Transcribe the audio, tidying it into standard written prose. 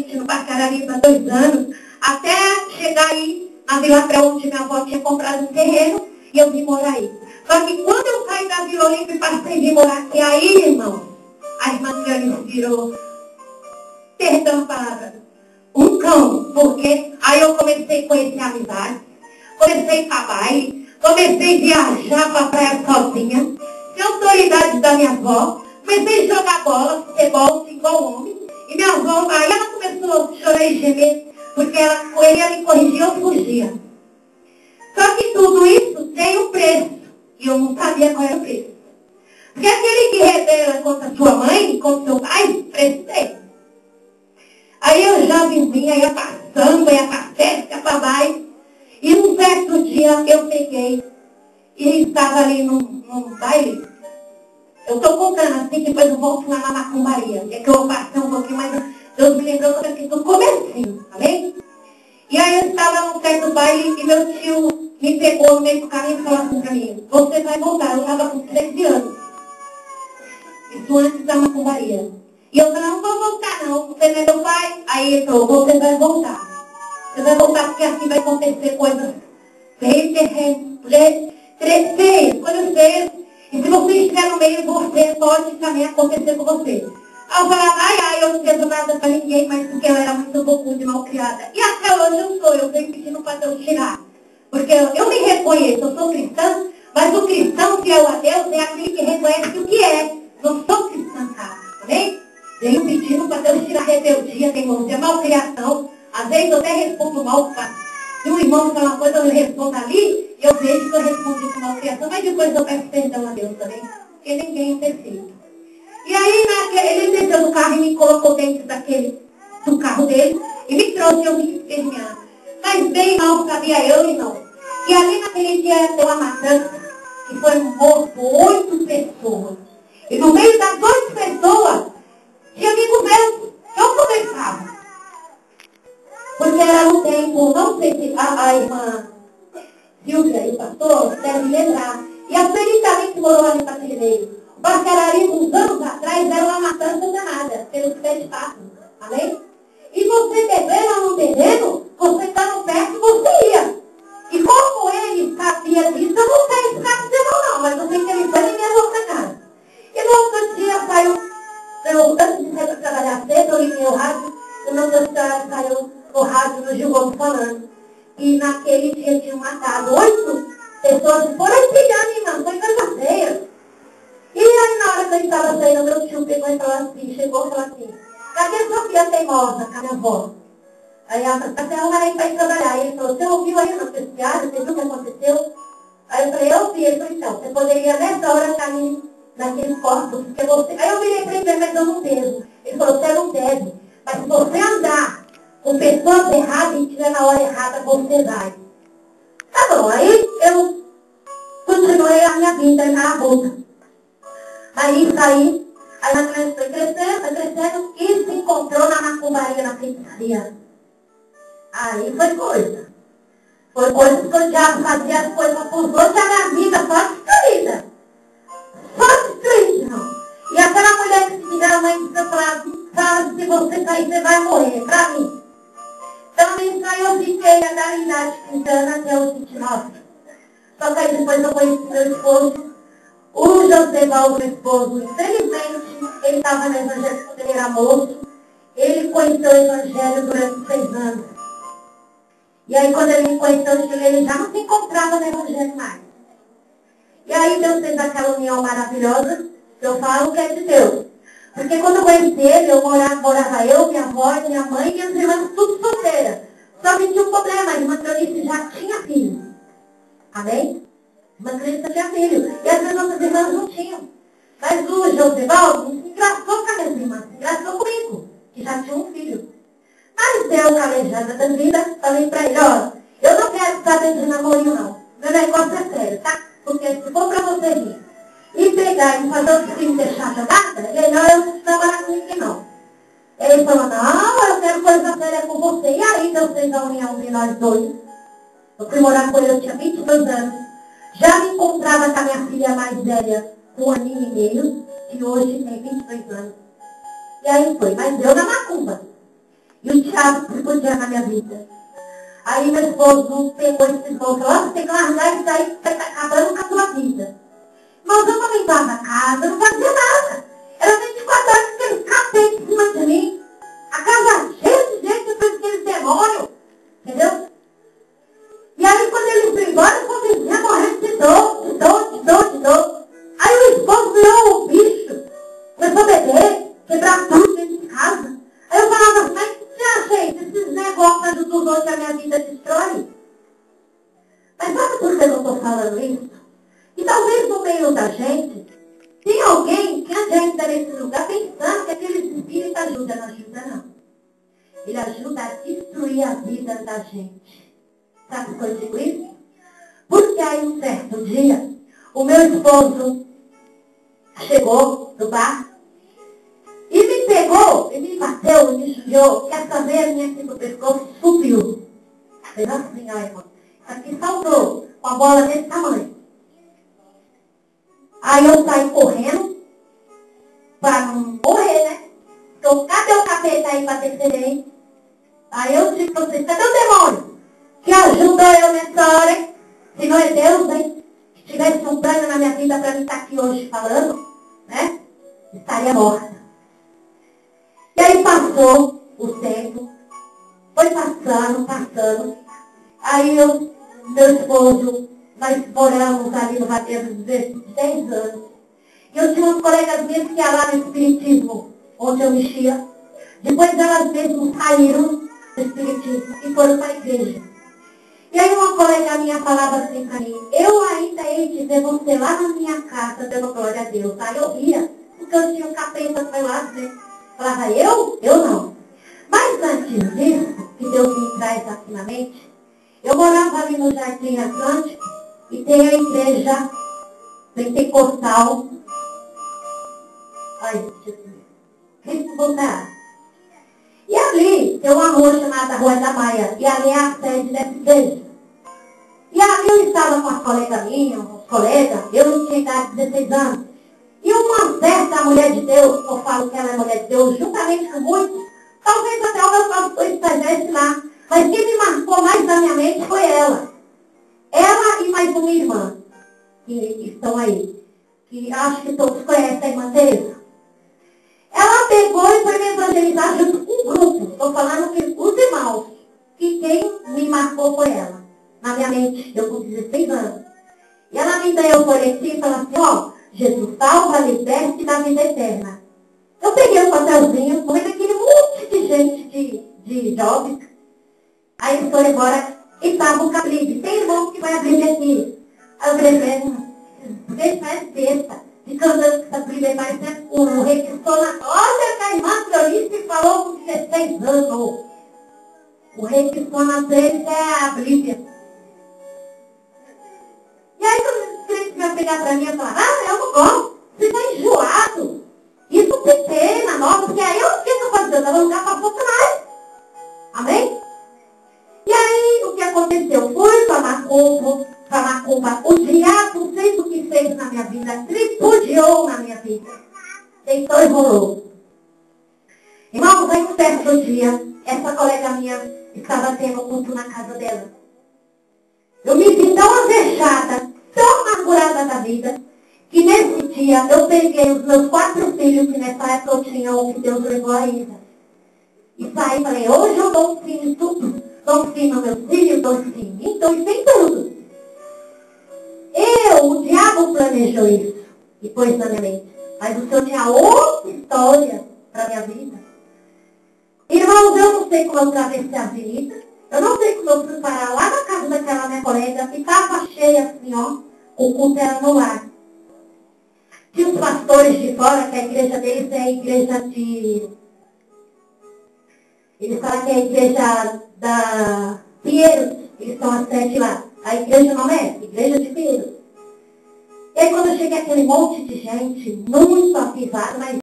no Barcarari há 2 anos, até chegar aí na Vila Pré, onde minha avó tinha comprado um terreno, e eu vim morar aí. Só que quando eu saí da Vila Olímpia e passei de morar aqui, aí, irmão, a irmã Clânia virou, perdão a palavra, um cão, porque aí eu comecei a conhecer amizade, comecei a ir para baile, comecei a viajar para a praia sozinha, sem autoridade da minha avó, comecei a jogar bola, futebol, igual homem, e minha avó, aí ela começou a chorar e gemer, porque ele ia me corrigir, eu fugia. Só que tudo isso tem um preço, e eu não sabia qual era o preço. Porque aquele que rebela contra sua mãe, contra seu pai, preço tem. Aí eu já vinha, ia passando, ia para festa, ia para baile. E um certo dia eu peguei e estava ali num baile. Eu estou contando assim, depois eu volto lá na macumbaria. É que eu vou passar um pouquinho, mas Deus me lembrou que eu aqui do comecinho, tá bem? E aí eu estava num certo baile e meu tio me pegou no meio do caminho e falou assim para mim, você vai voltar. Eu estava com 13 anos. Isso antes da macumbaria. E eu falei, não vou voltar não, você não é meu pai. Aí ele falou, você vai voltar. Você vai voltar porque assim vai acontecer coisas feias, coisas feias. E se você estiver no meio, você pode também acontecer com você. Aí eu falava, ai, eu não devo nada para ninguém, mas porque eu era muito bocuda e mal criada. E até hoje eu sou, eu venho pedindo para Deus tirar. Porque eu me reconheço, eu sou cristã, mas o cristão fiel a Deus é aquele que reconhece o que é. Não sou cristã, cara, amém? Venho pedindo para Deus tirar a rebeldia, teimosia, malcriação. Às vezes eu até respondo mal, se um irmão fala uma coisa, eu respondo ali, e eu vejo que eu respondi com malcriação, mas depois eu peço perdão a Deus também, porque ninguém é perfeito. E aí ele desceu do carro e me colocou dentro do carro dele, e me trouxe, eu me esperneando. Mas bem mal sabia eu, irmão, que ali naquele dia ia ter uma matança, que foi morto 8 pessoas. E no meio das 8 pessoas, tinha amigos meus, que eu conversava. Porque era um tempo, não sei se a irmã Silvia e o pastor devem lembrar. E a Sueli também que morou ali para meio. O Barcarari, uns anos atrás, era uma matança danada, pelos 7 passos. Amém? E você devendo ou não devendo, você estava perto, você ia. E como ele sabia disso, eu não sei se está dizendo não, mas eu sei que ele foi em minha outra casa. E no outro dia saiu, antes de sair para trabalhar cedo, eu liguei o rádio, e no outro dia saiu o rádio no Gil Gomes falando. E naquele dia tinham matado 8 pessoas, foram empilhando, irmão, foi coisa feia. E aí na hora que eu estava saindo, meu tio pegou e falou assim, chegou e falou assim, cadê sua filha teimosa, com a minha avó? Aí ela falou, até ela vai para ir trabalhar. Aí ele falou, você ouviu aí na noticiário, você viu o que aconteceu? Aí eu falei, eu vi. Ele falou, então, você poderia nessa hora cair naqueles corpos, porque você... Aí eu virei para ele, mas eu não devo. Ele falou, você não deve. Mas se você andar com pessoas erradas e estiver na hora errada, você vai. Tá bom, aí eu continuei a minha vida na luta. Aí saí, aí a criança foi crescendo e se encontrou na macumbaria, na feitiçaria. Aí foi coisa. Foi coisa que o diabo fazia as coisas para os outros, a minha vida só destruída. Só destruída, não. E aquela mulher que se vira mãe disse, eu falava, se você sair, você vai morrer, pra mim. Então, isso aí eu fiquei da idade de 15 anos até os 29. Só que aí depois eu conheci meu esposo, o José Valdo, meu esposo. Infelizmente, ele estava no evangelho quando ele era moço. Ele conheceu o evangelho durante 6 anos. E aí, quando ele me conheceu, ele já não se encontrava no evangelho mais. E aí, Deus fez aquela união maravilhosa, que eu falo que é de Deus. Porque quando eu conheci ele, morava eu, minha avó, minha mãe e minhas irmãs, tudo solteira. Só que tinha um problema, a irmã Cleonice já tinha filho. Amém? A irmã Cleonice tinha filho. E as nossas irmãs não tinham. Mas o Josevaldo se engraçou com as minhas irmãs, se engraçou comigo, que já tinha um filho. Mas eu, calejada da vida, falei pra ele, ó, eu não quero saber de namorinho não. Meu negócio é sério, tá? Porque se for pra você vir e pegar e fazer o filho deixar jogada, melhor eu não trabalhar com ninguém não. Ele falou, não, eu quero coisa séria com você. E aí Deus fez a união de nós dois. Eu fui morar com ele, eu tinha 22 anos. Já me encontrava com a minha filha mais velha, com 1 aninho e meio, que hoje tem 22 anos. E aí foi, mas deu na macumba. E o chato que podia na minha vida. Aí meu esposo pegou esse esposo e falou, você tem que largar isso aí, que você está acabando com a sua vida. Mas eu não limpava a casa, não fazia nada. Era 24 horas que eles capetam em cima de mim. A casa cheia de gente, depois daqueles demônios. Entendeu? E aí quando eles foram embora, eu comecei morrendo de dor. Aí o esposo virou o bicho. Começou a beber, quebrar tudo dentro de casa. Aí eu falava, mas você acha isso? Esses negócios dos outros que a minha vida destrói? Mas sabe por que eu estou falando isso? E talvez no meio da gente, tem alguém que a gente está nesse lugar pensando que aquele espírito ajuda. Não ajuda, não. Ele ajuda a destruir a vida da gente. Sabe por que eu digo isso? Porque aí um certo dia, o meu esposo chegou do bar e me pegou, e me bateu, e me judiou, e essa veinha aqui no pescoço subiu. Fez assim, ó, irmão. Aqui saltou, com a bola desse tamanho. Aí eu saí correndo, para não morrer, né? Então, cadê o capeta aí para descer? Aí eu disse para vocês, cadê o demônio? Que ajuda eu nessa hora, se não é Deus, hein? Se tivesse um plano na minha vida para mim estar aqui hoje falando, né? Estaria morta. E aí passou o tempo, foi passando. Aí meu esposo, nós moramos ali no Vadeiro de 10 anos. E eu tinha umas colegas minhas que iam lá no Espiritismo, onde eu mexia. Depois elas mesmo saíram do Espiritismo e foram para a igreja. E aí uma colega minha falava assim para mim, eu ainda hei de ver você lá na minha casa, dando glória a Deus. Aí eu ria, porque eu tinha um capeta para lá, né? Falava, eu? Eu não. Mas antes disso, que Deus me traz aqui na mente, eu morava ali no Jardim Atlântico e tem a igreja pentecostal. Ai, Jesus. Cristo voltar. E ali tem uma rua chamada Rua da Maia. E ali é a sede dessa igreja. E ali eu estava com as colegas minhas, os colegas, eu não tinha idade de 16 anos. E uma certa mulher de Deus, eu falo que ela é mulher de Deus, juntamente com muitos, talvez até o meu pastor estivesse lá. Mas quem me marcou mais na minha mente foi ela. Ela e mais uma irmã, que estão aí. Que acho que todos conhecem a irmã Teresa. Ela pegou e foi me evangelizar junto com um grupo. Estou falando que os irmãos. Que quem me marcou foi ela. Na minha mente, eu com 16 anos. E ela me deu por aqui e falou assim, ó, Jesus salva, liberte e dá vida eterna. Eu peguei o papelzinho, fui naquele monte de gente, de jovens. Aí eles foram embora e estavam com a Bíblia. Tem irmão que vai abrir aqui. Aí eu falei, vocês fazem besta. Fica andando com essa Bíblia, parecendo o rei que estou na... Olha que a irmã Cleonice falou com 16 anos. O rei que estou na frente é a Bíblia. E aí quando os crentes iam pegar para mim e falar, eu não gosto. Você está enjoado. Isso pequena, nova, porque aí eu fiquei capaz de dar lugar para funcionar. Amém? E aí, o que aconteceu? Fui para Macumba. O diabo fez o que fez na minha vida, tripudiou na minha vida. Deitou e rolou. Irmãos, aí um certo dia, essa colega minha estava tendo culto na casa dela. Eu me vi tão avexada, tão amargurada da vida, que nesse dia eu peguei os meus 4 filhos, que nessa época eu tinha um que Deus levou ainda. E saí e falei, hoje eu dou um fim em tudo. Dou um fim nos meus filhos, dou um fim em mim, dou um fim em tudo. O diabo planejou isso e pôs na minha mente. Mas o Senhor tinha outra história para a minha vida. Irmãos, eu não sei como eu atravessei a avenida. Eu não sei como eu fui parar lá na casa daquela minha colega, que estava cheia assim, ó. O culto era no lar. Tinha os pastores de fora, que a igreja deles é a igreja de... Eles falam que é a igreja da Pinheiros. Eles estão às 7 lá. A igreja não é? Igreja de Pinheiros. E aí quando eu cheguei aquele monte de gente, muito avisado, mas